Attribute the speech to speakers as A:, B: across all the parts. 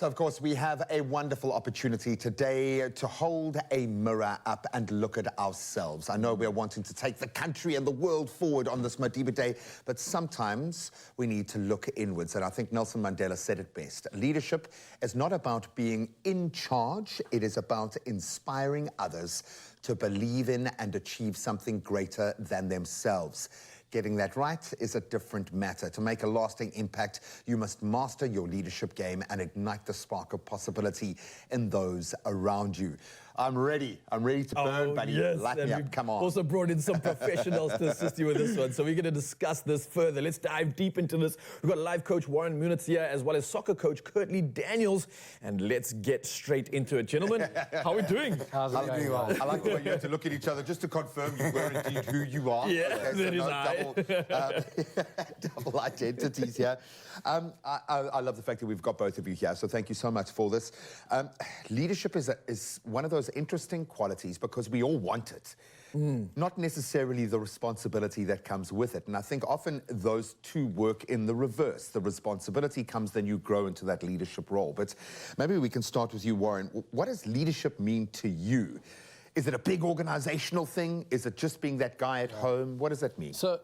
A: So, of course, we have a wonderful opportunity today to hold a mirror up and look at ourselves. I know we're wanting to take the country and the world forward on this Madiba Day, but sometimes we need to look inwards. And I think Nelson Mandela said it best. Leadership is not about being in charge. It is about inspiring others to believe in and achieve something greater than themselves. Getting that right is a different matter. To make a lasting impact, you must master your leadership game and ignite the spark of possibility in those around you. I'm ready to burn, buddy.
B: Yes,
A: Light me up, come on.
B: Also brought in some professionals to assist you with this one. So we're going to discuss this further. Let's dive deep into this. We've got life coach Warren Munitz here, as well as soccer coach Curtly Daniels. And let's get straight into it. Gentlemen, how are we doing?
C: How's it going? Well?
A: I like the way you have to look at each other just to confirm you were indeed who you are.
B: Yeah,
A: okay, so
B: double
A: double identities here. I love the fact that we've got both of you here, so thank you so much for this. Leadership is one of those interesting qualities because we all want it. Not necessarily the responsibility that comes with it. And I think often those two work in the reverse. The responsibility comes, then you grow into that leadership role. But maybe we can start with you, Warren. What does leadership mean to you? Is it a big organizational thing? Is it just being that guy at home? What does that mean?
C: So,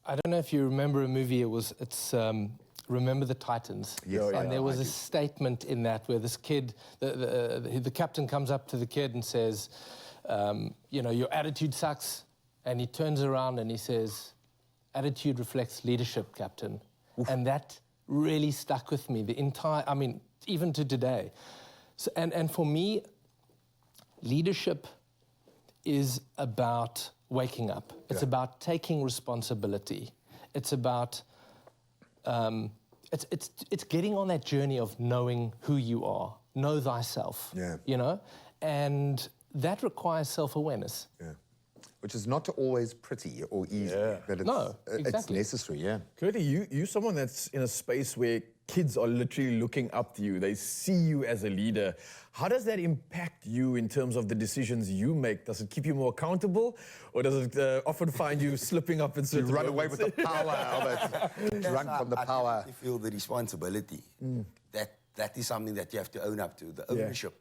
C: I don't know if you remember a movie, it's Remember the Titans.
A: Yes,
C: and there was a statement in that where this kid, the captain comes up to the kid and says, you know, your attitude sucks. And he turns around and he says, attitude reflects leadership, Captain. Oof. And that really stuck with me, I mean, even to today. So, and for me, leadership is about waking up. It's about taking responsibility. It's about it's getting on that journey of knowing who you are, know thyself.
A: Yeah.
C: You know, and that requires self-awareness.
A: Yeah. Which is not always pretty or easy, but it's necessary. Yeah.
B: Curly, you're someone that's in a space where kids are literally looking up to you. They see you as a leader. How does that impact you in terms of the decisions you make? Does it keep you more accountable, or does it often find you slipping up in certain
A: You run away with the power of it. Run from the power.
D: I feel the responsibility. That is something that you have to own up to, the ownership.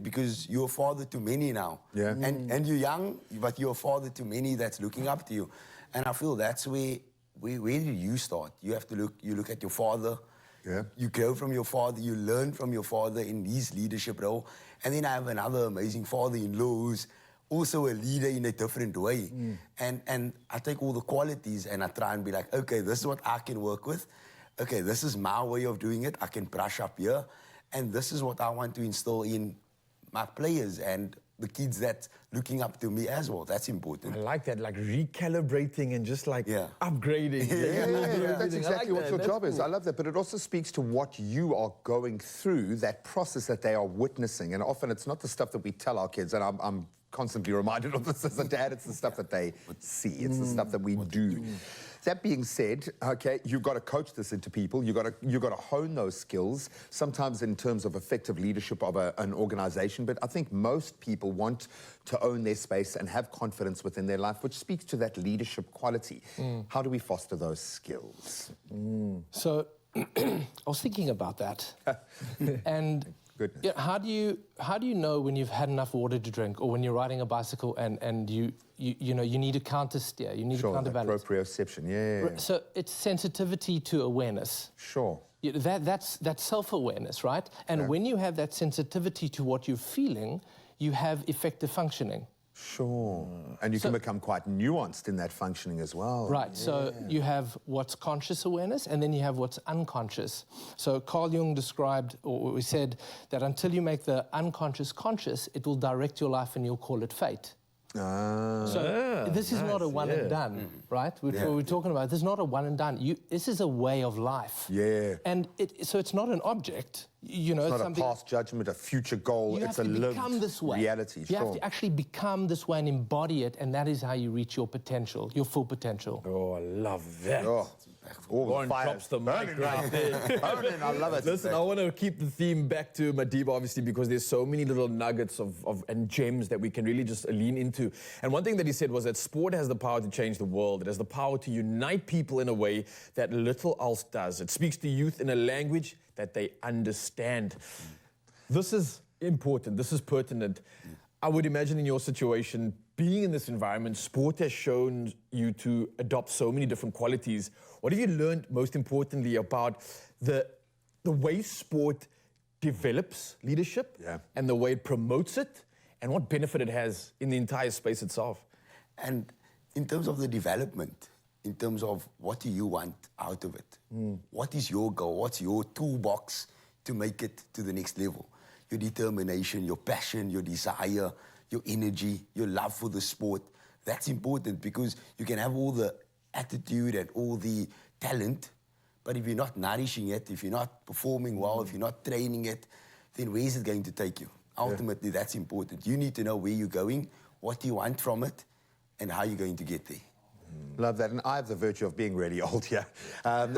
D: Because you're a father to many now.
A: Yeah.
D: And you're young, but you're a father to many that's looking up to you. And I feel that's where do you start? You have to look at your father.
A: Yeah.
D: You grow from your father, you learn from your father in his leadership role. And then I have another amazing father-in-law who's also a leader in a different way. And I take all the qualities and I try and be like, okay, this is what I can work with. Okay, this is my way of doing it. I can brush up here. And this is what I want to instill in my players and the kids that's looking up to me as well. That's important.
B: I like that, like recalibrating and just like upgrading.
A: That's exactly what your job is. I love that, but it also speaks to what you are going through, that process that they are witnessing. And often it's not the stuff that we tell our kids, and I'm constantly reminded of this as a dad, it's the stuff that they see, it's the stuff that we do. That being said, okay, you've got to coach this into people. You've got to hone those skills, sometimes in terms of effective leadership of an organization. But I think most people want to own their space and have confidence within their life, which speaks to that leadership quality. How do we foster those skills?
C: So I was thinking about that. And
A: Goodness.
C: yeah, how do you know when you've had enough water to drink, or when you're riding a bicycle and you need to counter steer, you need to counterbalance?
A: Proprioception, yeah.
C: So it's sensitivity to awareness.
A: Sure.
C: That's self-awareness, right? And when you have that sensitivity to what you're feeling, you have effective functioning.
A: Sure. And you can become quite nuanced in that functioning as well.
C: Right. So you have what's conscious awareness, and then you have what's unconscious. So Carl Jung described, or we said, that until you make the unconscious conscious, it will direct your life and you'll call it fate. So this is not a one and done, right? Which we're talking about. This is not a one and done. This is a way of life.
A: Yeah.
C: And so it's not an object. You know,
A: it's not a past judgment, a future goal. It's a lived reality.
C: You have to actually become this way and embody it, and that is how you reach your potential, your full potential.
B: Oh, I love that.
A: Oh, All
B: Warren
A: the fires
B: drops the mic
A: burning
B: right
A: now.
B: there.
A: Burning, I love it.
B: Listen, I want to keep the theme back to Madiba, obviously, because there's so many little nuggets and gems that we can really just lean into. And one thing that he said was that sport has the power to change the world. It has the power to unite people in a way that little else does. It speaks to youth in a language that they understand. This is important. This is pertinent. I would imagine in your situation, being in this environment, sport has shown you to adopt so many different qualities. What have you learned, most importantly, about the way sport develops leadership and the way it promotes it, and what benefit it has in the entire space itself?
D: And in terms of the development, in terms of what do you want out of it? What is your goal? What's your toolbox to make it to the next level? Your determination, your passion, your desire, your energy, your love for the sport. That's important, because you can have all the attitude and all the talent, but if you're not nourishing it, if you're not performing well, if you're not training it, then where is it going to take you? Ultimately, that's important. You need to know where you're going, what you want from it, and how you're going to get there.
A: Love that. And I have the virtue of being really old here. And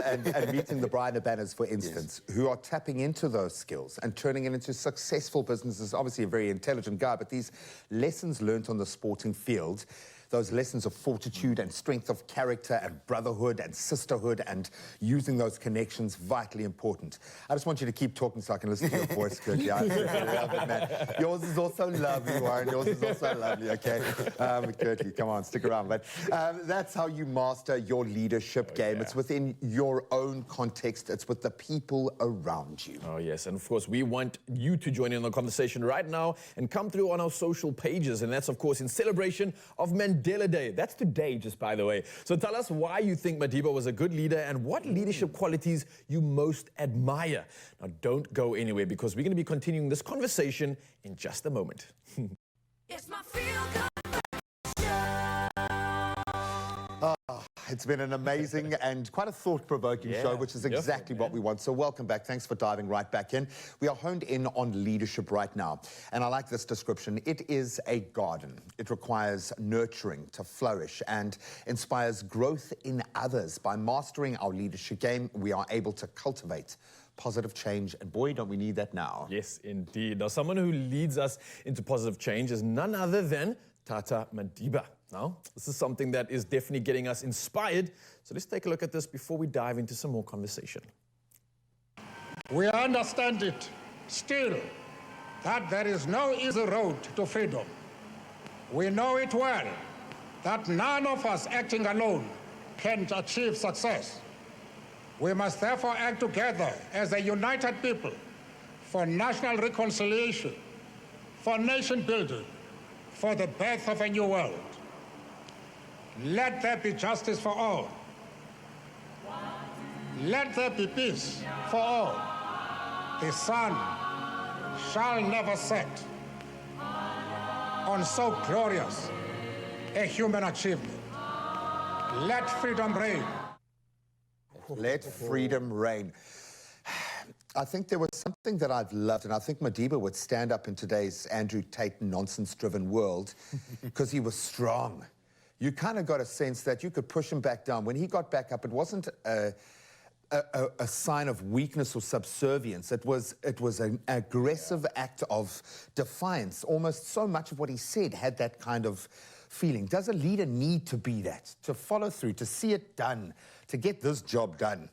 A: meeting the Brian Banners, for instance, who are tapping into those skills and turning it into successful businesses. Obviously a very intelligent guy, but these lessons learned on the sporting field, those lessons of fortitude and strength of character and brotherhood and sisterhood and using those connections, vitally important. I just want you to keep talking so I can listen to your voice, Kirky. I love it, man. Yours is also lovely, Warren. Yours is also lovely, okay? Kirky, come on, stick around. But that's how you master your leadership game. It's within your own context. It's with the people around you.
B: Oh, yes. And, of course, we want you to join in the conversation right now and come through on our social pages. And that's, of course, in celebration of Mandela Day. That's today, just by the way. So tell us why you think Madiba was a good leader and what leadership qualities you most admire. Now, don't go anywhere, because we're going to be continuing this conversation in just a moment.
E: It's my feel-good.
A: It's been an amazing and quite a thought-provoking show, which is exactly what we want. So welcome back. Thanks for diving right back in. We are honed in on leadership right now. And I like this description. It is a garden. It requires nurturing to flourish and inspires growth in others. By mastering our leadership game, we are able to cultivate positive change. And boy, don't we need that now.
B: Yes, indeed. Now, someone who leads us into positive change is none other than Tata Madiba. Now, this is something that is definitely getting us inspired. So let's take a look at this before we dive into some more conversation.
F: We understand it still that there is no easy road to freedom. We know it well that none of us acting alone can achieve success. We must therefore act together as a united people for national reconciliation, for nation building, for the birth of a new world. Let there be justice for all. Let there be peace for all. The sun shall never set on so glorious a human achievement. Let freedom reign.
A: Let freedom reign. I think there was something that I've loved, and I think Madiba would stand up in today's Andrew Tate nonsense-driven world because he was strong. You kind of got a sense that you could push him back down. When he got back up, it wasn't a sign of weakness or subservience. It was an aggressive act of defiance. Almost so much of what he said had that kind of feeling. Does a leader need to be that, to follow through, to see it done, to get this job done?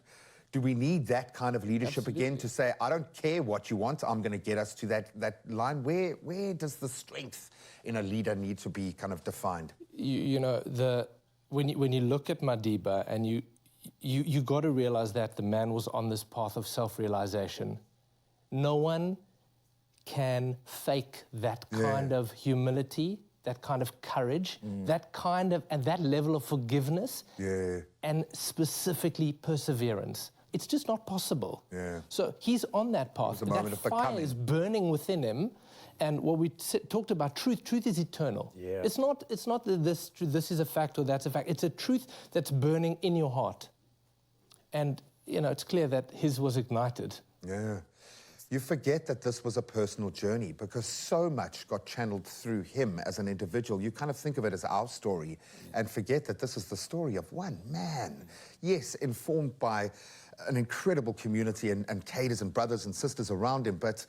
A: Do we need that kind of leadership again to say, I don't care what you want, I'm going to get us to that line? Where does the strength in a leader need to be kind of defined?
C: You know, when you look at Madiba, and you got to realize that the man was on this path of self-realization. No one can fake that kind of humility, that kind of courage, that kind of, and that level of forgiveness, and specifically perseverance. It's just not possible. So he's on that path. That fire is burning within him. And what we talked about, truth is eternal. It's not that this is a fact or that's a fact. It's a truth that's burning in your heart. And, you know, it's clear that his was ignited.
A: You forget that this was a personal journey because so much got channeled through him as an individual. You kind of think of it as our story and forget that this is the story of one man. Yes, informed by an incredible community and cadres and brothers and sisters around him, but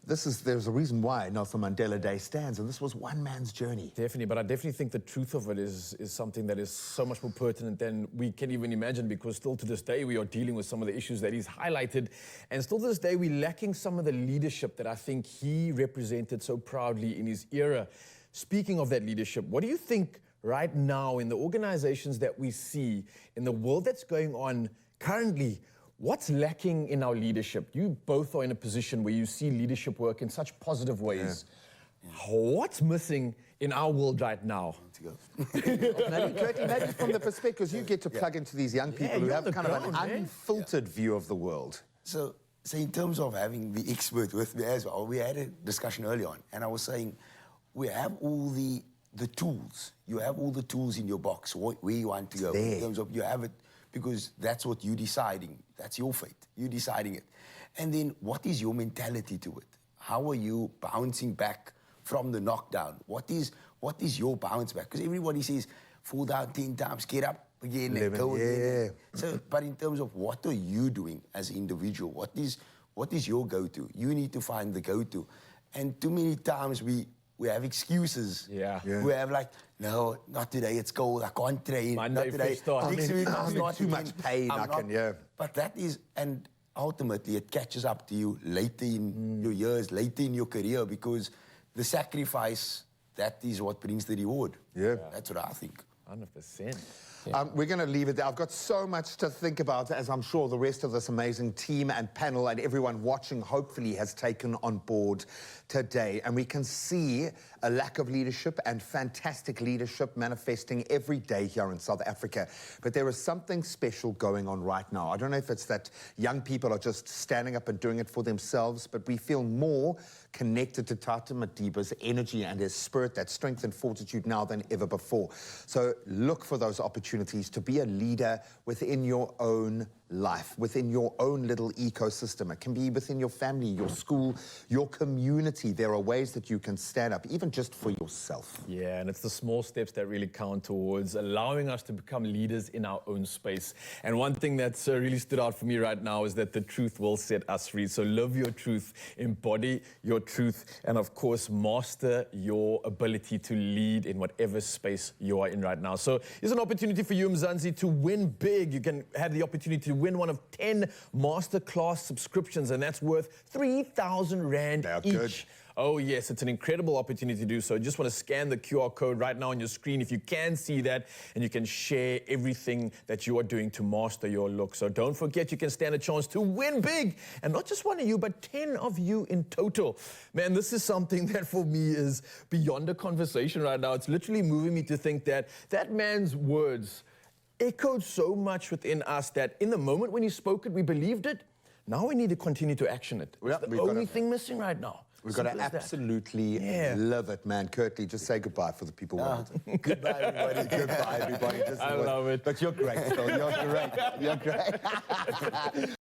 A: there's a reason why Nelson Mandela Day stands, and this was one man's journey.
B: Definitely, but I definitely think the truth of it is something that is so much more pertinent than we can even imagine, because still to this day we are dealing with some of the issues that he's highlighted, and still to this day we're lacking some of the leadership that I think he represented so proudly in his era. Speaking of that leadership, what do you think right now in the organizations that we see, in the world that's going on currently, what's lacking in our leadership? You both are in a position where you see leadership work in such positive ways. What's missing in our world right now?
A: Maybe from the perspective, because you get to plug into these young people who
B: you're
A: have
B: on the
A: kind of
B: ground,
A: an
B: man.
A: unfiltered view of the world.
D: So in terms of having the expert with me as well, we had a discussion early on, and I was saying, we have all the tools. You have all the tools in your box, where you want to go.
A: there.
D: In terms of, you have it, because that's what you're deciding. That's your fate. You're deciding it. And then what is your mentality to it? How are you bouncing back from the knockdown? What is your bounce back? Because everybody says, fall down 10 times, get up again, and go again. So, but in terms of what are you doing as an individual? What is your go-to? You need to find the go-to. And too many times we have excuses. We have like, no, not today, it's cold, I can't train.
B: Monday,
D: not today.
B: fresh start.
D: Next week,
A: I'm in
D: not
A: too
D: again.
A: much pain,
D: But that is, and ultimately it catches up to you later in your years, later in your career, because the sacrifice, that is what brings the reward. That's what I think.
B: 100%.
A: We're going to leave it there. I've got so much to think about, as I'm sure the rest of this amazing team and panel and everyone watching hopefully has taken on board today. And we can see a lack of leadership and fantastic leadership manifesting every day here in South Africa. But there is something special going on right now. I don't know if it's that young people are just standing up and doing it for themselves, but we feel more connected to Tata Madiba's energy and his spirit, that strength and fortitude now than ever before. So look for those opportunities to be a leader within your own life, within your own little ecosystem. It can be within your family, your school, your community. There are ways that you can stand up, even just for yourself.
B: Yeah, and it's the small steps that really count towards allowing us to become leaders in our own space. And one thing that's really stood out for me right now is that the truth will set us free. So live your truth, embody your truth, and of course, master your ability to lead in whatever space you are in right now. So here's an opportunity for you, Mzansi, to win big. You can have the opportunity to win one of 10 masterclass subscriptions, and that's worth 3,000 Rand each.
A: Good.
B: Oh yes, it's an incredible opportunity to do so. Just want to scan the QR code right now on your screen if you can see that, and you can share everything that you are doing to master your look. So don't forget, you can stand a chance to win big, and not just one of you, but 10 of you in total. Man, this is something that for me is beyond a conversation right now. It's literally moving me to think that that man's words echoed so much within us that in the moment when he spoke it, we believed it. Now we need to continue to action it. It's the only thing missing right now.
A: We've got to
B: Simple as that.
A: absolutely love it, man. Curtly, just say goodbye for the people wanting.
D: Goodbye, everybody.
A: Goodbye, everybody.
B: I love it.
A: But you're great, Phil. You're great. You're great.